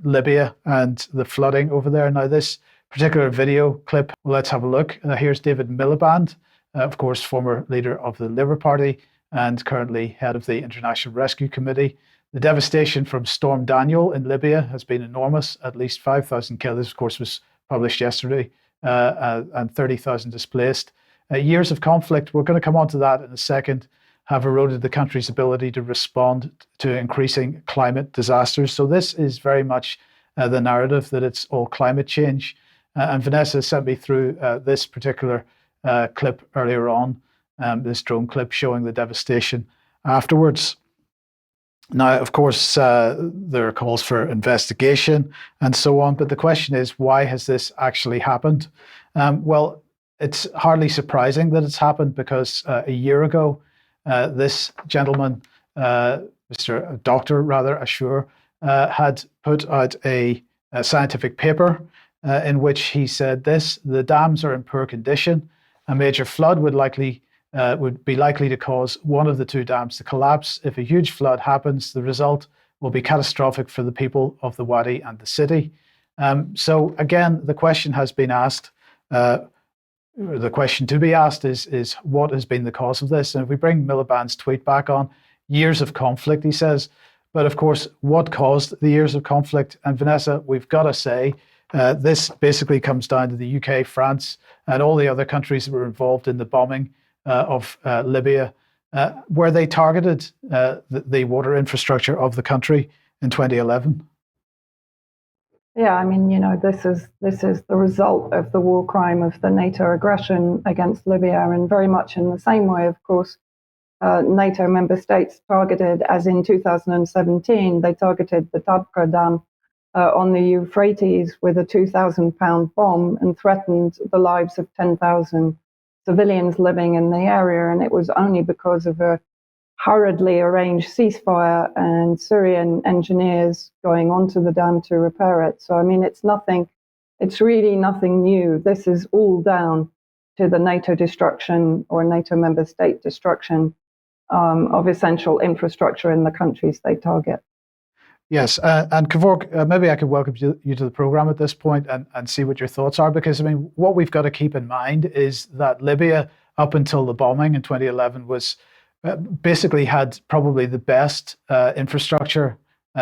Libya and the flooding over there. Now, this particular video clip, well, let's have a look. Here's David Miliband, of course, former leader of the Labour Party and currently head of the International Rescue Committee. The devastation from Storm Daniel in Libya has been enormous. At least 5,000 killed. This, of course, was published yesterday, and 30,000 displaced. Years of conflict, we're going to come on to that in a second, have eroded the country's ability to respond to increasing climate disasters. So this is very much the narrative that it's all climate change. And Vanessa sent me through this particular clip earlier on, this drone clip showing the devastation afterwards. Now, of course, there are calls for investigation and so on, but the question is, why has this actually happened? Well, it's hardly surprising that it's happened because a year ago, this gentleman, Dr. Ashoor, had put out a scientific paper in which he said this: the dams are in poor condition. A major flood would be likely to cause one of the two dams to collapse. If a huge flood happens, the result will be catastrophic for the people of the Wadi and the city. So again, the question has been asked. The question to be asked is what has been the cause of this? And if we bring Miliband's tweet back on, years of conflict, he says. But of course, what caused the years of conflict? And Vanessa, we've got to say, this basically comes down to the UK, France, and all the other countries that were involved in the bombing of Libya, where they targeted the water infrastructure of the country in 2011. Yeah, I mean, this is the result of the war crime of the NATO aggression against Libya, and very much in the same way, of course, NATO member states targeted, as in 2017, they targeted the Tabqa Dam on the Euphrates with a 2,000-pound bomb and threatened the lives of 10,000 civilians living in the area. And it was only because of a hurriedly arranged ceasefire and Syrian engineers going onto the dam to repair it. So, I mean, it's really nothing new. This is all down to the NATO destruction or NATO member state destruction of essential infrastructure in the countries they target. Yes, and Kevork, maybe I could welcome you to the program at this point and see what your thoughts are, because I mean, what we've got to keep in mind is that Libya, up until the bombing in 2011, was basically had probably the best infrastructure,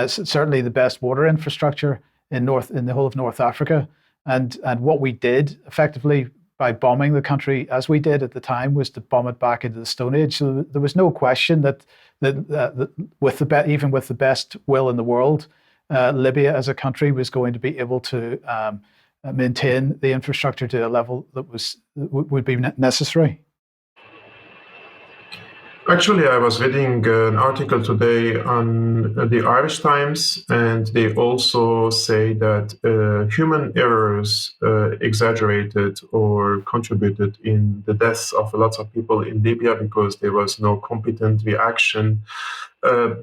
certainly the best water infrastructure in the whole of North Africa, and what we did effectively by bombing the country as we did at the time was to bomb it back into the Stone Age. So there was no question that even with the best will in the world, Libya as a country was going to be able to maintain the infrastructure to a level that would be necessary. Actually, I was reading an article today on the Irish Times, and they also say that human errors exaggerated or contributed in the deaths of lots of people in Libya because there was no competent reaction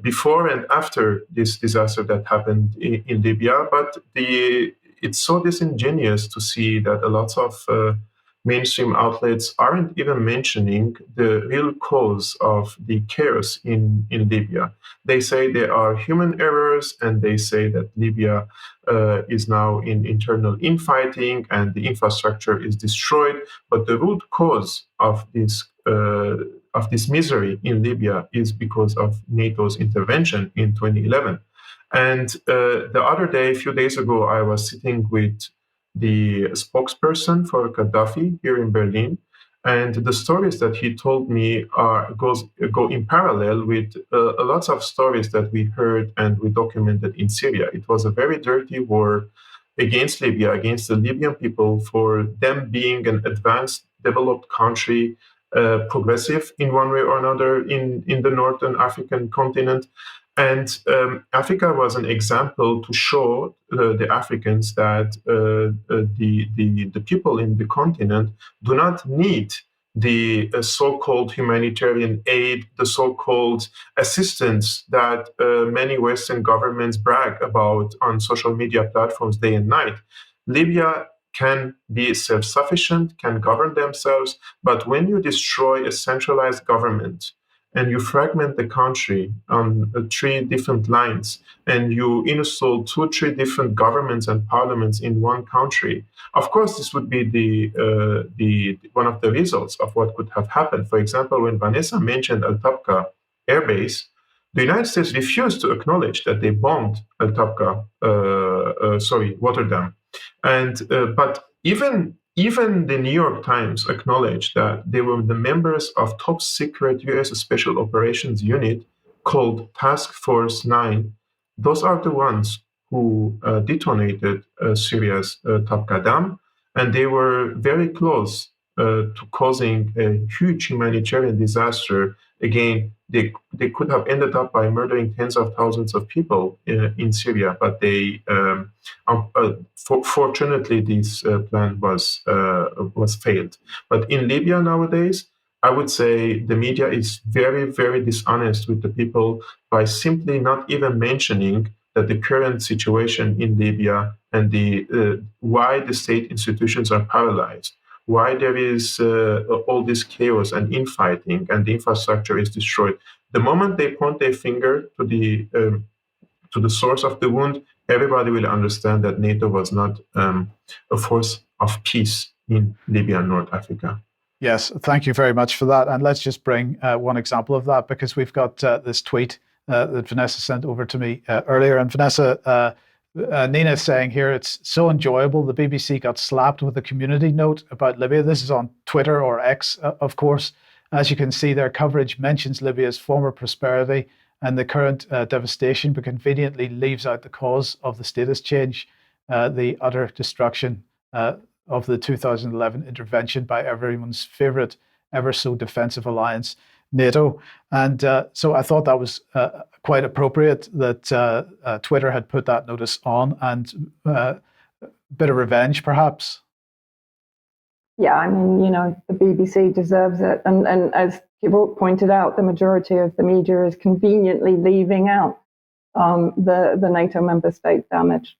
before and after this disaster that happened in Libya. But it's so disingenuous to see that a lot of mainstream outlets aren't even mentioning the real cause of the chaos in Libya. They say there are human errors, and they say that Libya is now in internal infighting and the infrastructure is destroyed. But the root cause of this misery in Libya is because of NATO's intervention in 2011. And the other day, a few days ago, I was sitting with the spokesperson for Gaddafi here in Berlin, and the stories that he told me go in parallel with a lot of stories that we heard and we documented in Syria. It was a very dirty war against Libya, against the Libyan people, for them being an advanced, developed country, progressive in one way or another in the Northern African continent. And Africa was an example to show the Africans that the people in the continent do not need the so-called humanitarian aid, the so-called assistance that many Western governments brag about on social media platforms day and night. Libya can be self-sufficient, can govern themselves, but when you destroy a centralized government, and you fragment the country on 3 different lines, and you install 2 or 3 different governments and parliaments in one country, of course, this would be the one of the results of what could have happened. For example, when Vanessa mentioned Al-Tabqa Air Base, the United States refused to acknowledge that they bombed Al-Tabqa, water dam, and but even the New York Times acknowledged that they were the members of top secret U.S. Special Operations Unit called Task Force 9. Those are the ones who detonated Syria's Tabqa Dam, and they were very close to causing a huge humanitarian disaster. Again, they could have ended up by murdering tens of thousands of people in Syria, but they fortunately this plan was failed. But in Libya nowadays, I would say the media is very, very dishonest with the people by simply not even mentioning that the current situation in Libya and the why the state institutions are paralyzed, why there is all this chaos and infighting, and the infrastructure is destroyed. The moment they point their finger to the source of the wound, everybody will understand that NATO was not a force of peace in Libya and North Africa. Yes, thank you very much for that. And let's just bring one example of that, because we've got this tweet that Vanessa sent over to me earlier. And Vanessa, Nina is saying here, it's so enjoyable. The BBC got slapped with a community note about Libya. This is on Twitter, or X, of course. As you can see, their coverage mentions Libya's former prosperity and the current devastation, but conveniently leaves out the cause of the status change, the utter destruction of the 2011 intervention by everyone's favorite, ever so defensive alliance, NATO. And so I thought that was quite appropriate that Twitter had put that notice on, and a bit of revenge, perhaps. Yeah, I mean, the BBC deserves it. And as Kibort pointed out, the majority of the media is conveniently leaving out the NATO member state damage.